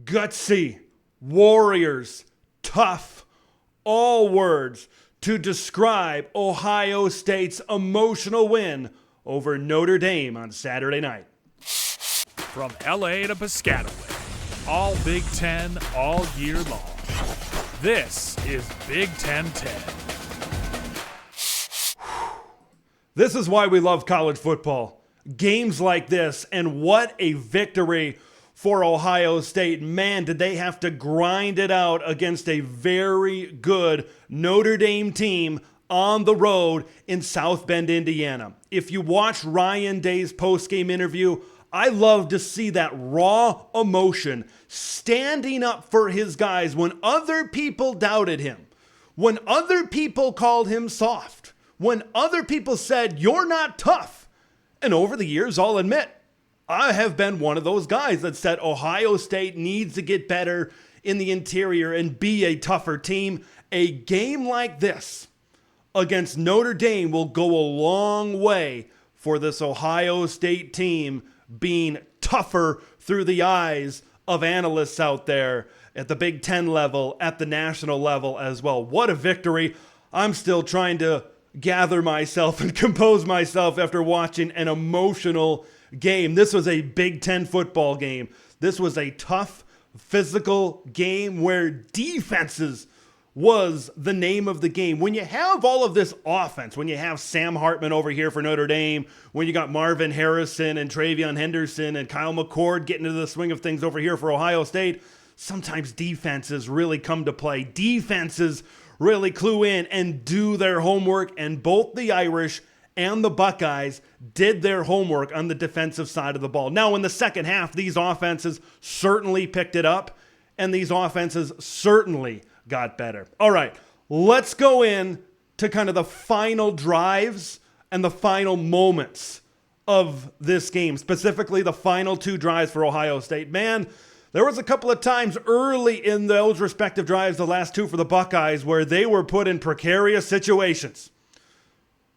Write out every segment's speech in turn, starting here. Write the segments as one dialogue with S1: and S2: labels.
S1: gutsy, warriors, tough, all words to describe Ohio State's emotional win over Notre Dame on Saturday night.
S2: From LA to Piscataway, all Big Ten all year long. This is Big Ten 10.
S1: This is why we love college football. Games like this, and what a victory for Ohio State. Man, did they have to grind it out against a very good Notre Dame team on the road in South Bend, Indiana. If you watch Ryan Day's post-game interview, I love to see that raw emotion, standing up for his guys when other people doubted him, when other people called him soft, when other people said, "You're not tough." And over the years, I'll admit, I have been one of those guys that said Ohio State needs to get better in the interior and be a tougher team. A game like this against Notre Dame will go a long way for this Ohio State team being tougher through the eyes of analysts out there at the Big Ten level, at the national level as well. What a victory. I'm still trying to gather myself and compose myself after watching an emotional game. This was a Big Ten football game. This was a tough, physical game where defenses was the name of the game. When you have all of this offense, when you have Sam Hartman over here for Notre Dame, when you got Marvin Harrison and Travion Henderson and Kyle McCord getting into the swing of things over here for Ohio State, sometimes defenses really come to play. Defenses really clue in and do their homework, and both the Irish and the Buckeyes did their homework on the defensive side of the ball. Now, in the second half, these offenses certainly picked it up, and these offenses certainly got better. All right, let's go in to kind of the final drives and the final moments of this game, specifically the final two drives for Ohio State. Man, there was a couple of times early in those respective drives, the last two for the Buckeyes, where they were put in precarious situations,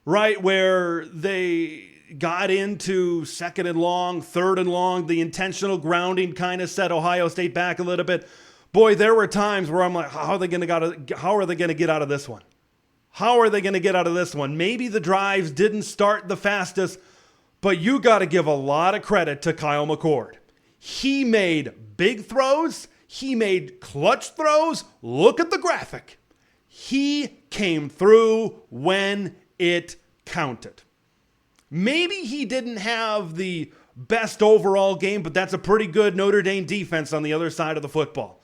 S1: right, where they got into second and long, third and long. The intentional grounding kind of set Ohio State back a little bit. Boy, there were times where I'm like, how are they going to get out of this one? How are they going to get out of this one? Maybe the drives didn't start the fastest, but you got to give a lot of credit to Kyle McCord. He made big throws. He made clutch throws. Look at the graphic. He came through when it counted. Maybe he didn't have the best overall game, but that's a pretty good Notre Dame defense on the other side of the football.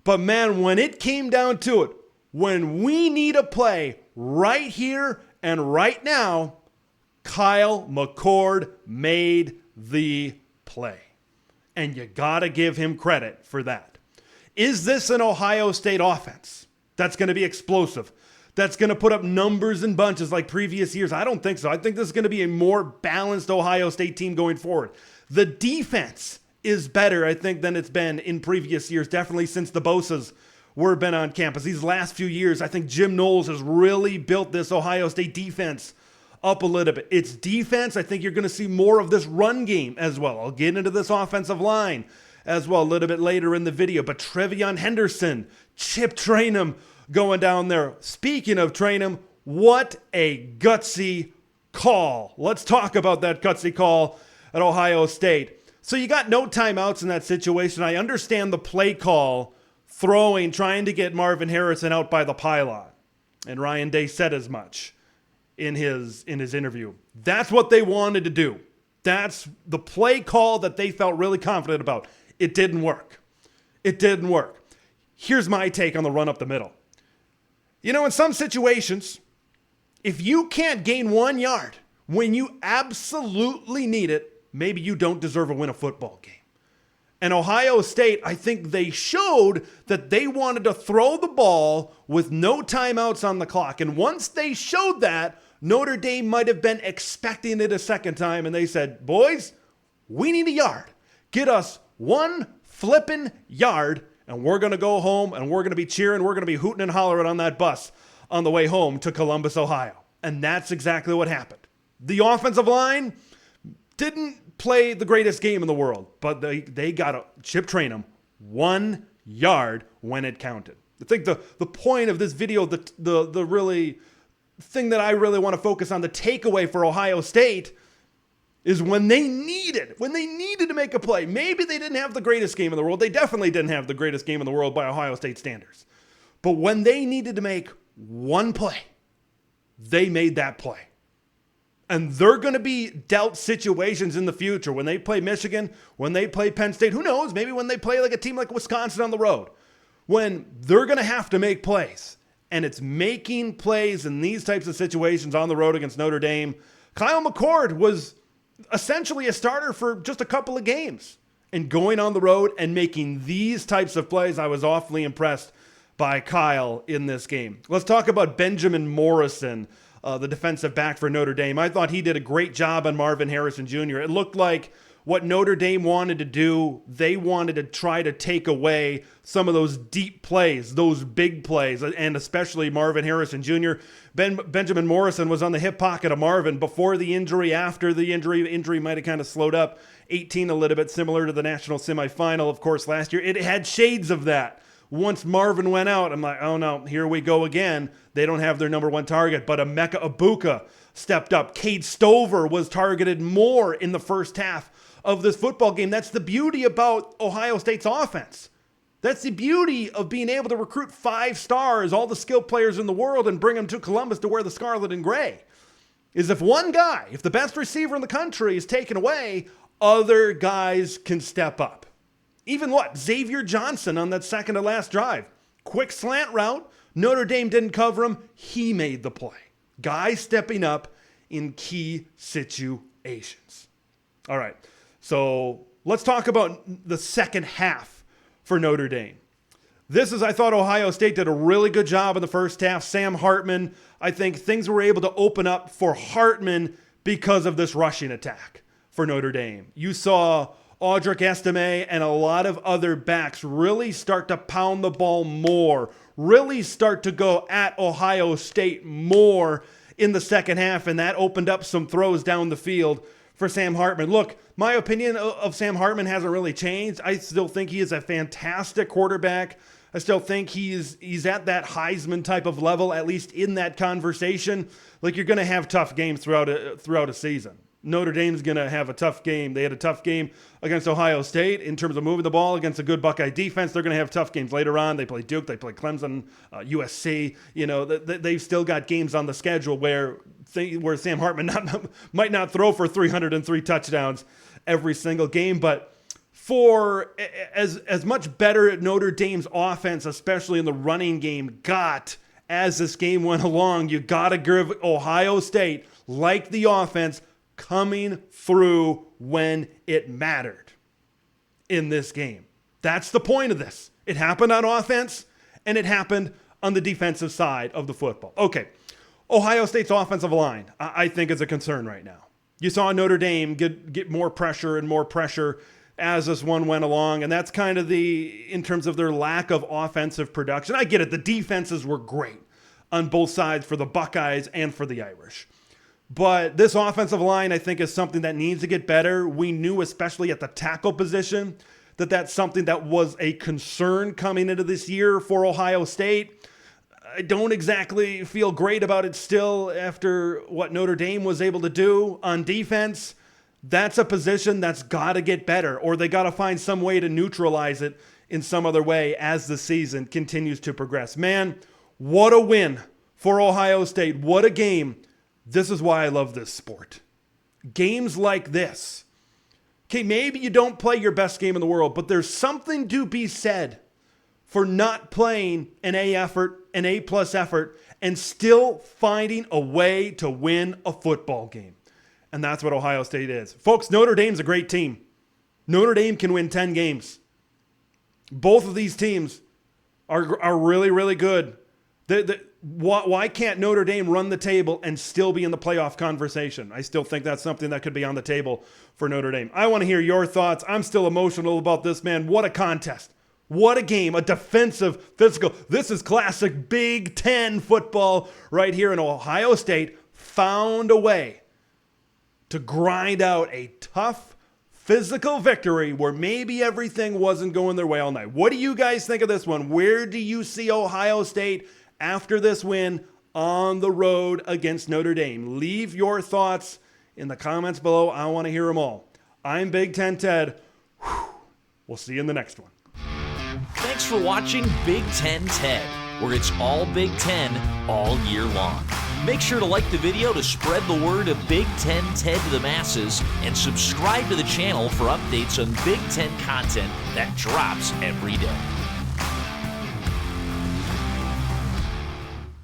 S1: But man, when it came down to it, when we need a play right here and right now, Kyle McCord made the play. And you got to give him credit for that. Is this an Ohio State offense that's going to be explosive, that's going to put up numbers in bunches like previous years? I don't think so. I think this is going to be a more balanced Ohio State team going forward. The defense is better, I think, than it's been in previous years, definitely since the Bosas were been on campus. These last few years, I think Jim Knowles has really built this Ohio State defense up a little bit. It's defense. I think you're going to see more of this run game as well. I'll get into this offensive line as well a little bit later in the video. But Travion Henderson, Chip Trainum going down there. Speaking of Trainum, what a gutsy call. Let's talk about that gutsy call at Ohio State. So you got no timeouts in that situation. I understand the play call, trying to get Marvin Harrison out by the pylon. And Ryan Day said as much in his interview. That's what they wanted to do. That's the play call that they felt really confident about. It didn't work. It didn't work. Here's my take on the run up the middle. You know, in some situations, if you can't gain 1 yard when you absolutely need it, maybe you don't deserve a win a football game. And Ohio State, I think they showed that they wanted to throw the ball with no timeouts on the clock. And once they showed that, Notre Dame might have been expecting it a second time. And they said, boys, we need a yard. Get us 1 flipping yard, and we're going to go home, and we're going to be cheering. We're going to be hooting and hollering on that bus on the way home to Columbus, Ohio. And that's exactly what happened. The offensive line didn't play the greatest game in the world, but they got Chip Trainum 1 yard when it counted. I think the point of this video, the really thing that I really want to focus on, the takeaway for Ohio State, is when they needed to make a play. Maybe they didn't have the greatest game in the world. They definitely didn't have the greatest game in the world by Ohio State standards. But when they needed to make one play, they made that play. And they're going to be dealt situations in the future when they play Michigan, when they play Penn State. Who knows? Maybe when they play like a team like Wisconsin on the road, when they're going to have to make plays. And it's making plays in these types of situations on the road against Notre Dame. Kyle McCord was essentially a starter for just a couple of games. And going on the road and making these types of plays, I was awfully impressed by Kyle in this game. Let's talk about Benjamin Morrison, the defensive back for Notre Dame. I thought he did a great job on Marvin Harrison Jr. It looked like what Notre Dame wanted to do, they wanted to try to take away some of those deep plays, those big plays, and especially Marvin Harrison Jr. Benjamin Morrison was on the hip pocket of Marvin before the injury, after the injury might have kind of slowed up 18 a little bit, similar to the national semifinal, of course, last year. It had shades of that. Once Marvin went out, I'm like, oh no, here we go again. They don't have their number one target, but Emeka Egbuka stepped up. Cade Stover was targeted more in the first half of this football game. That's the beauty about Ohio State's offense. That's the beauty of being able to recruit 5 stars, all the skilled players in the world, and bring them to Columbus to wear the Scarlet and Gray. Is if one guy, if the best receiver in the country is taken away, other guys can step up. Even Xavier Johnson on that second to last drive. Quick slant route. Notre Dame didn't cover him. He made the play. Guys stepping up in key situations. All right. So let's talk about the second half for Notre Dame. I thought Ohio State did a really good job in the first half. Sam Hartman, I think things were able to open up for Hartman because of this rushing attack for Notre Dame. You saw Audric Estime and a lot of other backs really start to pound the ball more, really start to go at Ohio State more in the second half, and that opened up some throws down the field for Sam Hartman. Look, my opinion of Sam Hartman hasn't really changed. I still think he is a fantastic quarterback. I still think he's at that Heisman type of level, at least in that conversation. Like, you're going to have tough games throughout a season. Notre Dame's going to have a tough game. They had a tough game against Ohio State in terms of moving the ball against a good Buckeye defense. They're going to have tough games later on. They play Duke, they play Clemson, USC. You know, they've still got games on the schedule where Sam Hartman might not throw for 303 touchdowns every single game. But for as much better Notre Dame's offense, especially in the running game, got as this game went along, you got to give Ohio State, like the offense, coming through when it mattered in this game. That's the point of this. It happened on offense, and it happened on the defensive side of the football. Okay, Ohio State's offensive line, I think, is a concern right now. You saw Notre Dame get more pressure and more pressure as this one went along, and that's kind of in terms of their lack of offensive production. I get it. The defenses were great on both sides for the Buckeyes and for the Irish. But this offensive line, I think, is something that needs to get better. We knew, especially at the tackle position, that that's something that was a concern coming into this year for Ohio State. I don't exactly feel great about it still after what Notre Dame was able to do on defense. That's a position that's got to get better, or they got to find some way to neutralize it in some other way as the season continues to progress. Man, what a win for Ohio State. What a game. This is why I love this sport. Games like this. Okay, maybe you don't play your best game in the world, but there's something to be said for not playing an A effort, an A+ effort, and still finding a way to win a football game. And that's what Ohio State is. Folks, Notre Dame's a great team. Notre Dame can win 10 games. Both of these teams are really, really good. Why can't Notre Dame run the table and still be in the playoff conversation? I still think that's something that could be on the table for Notre Dame. I want to hear your thoughts. I'm still emotional about this, man. What a contest. What a game. A defensive, physical. This is classic Big Ten football right here in Ohio State. Found a way to grind out a tough physical victory where maybe everything wasn't going their way all night. What do you guys think of this one? Where do you see Ohio State after this win on the road against Notre Dame? Leave your thoughts in the comments below. I want to hear them all. I'm Big Ten Ted. We'll see you in the next one.
S3: Thanks for watching Big Ten Ted, where it's all Big Ten all year long. Make sure to like the video to spread the word of Big Ten Ted to the masses, and subscribe to the channel for updates on Big Ten content that drops every day.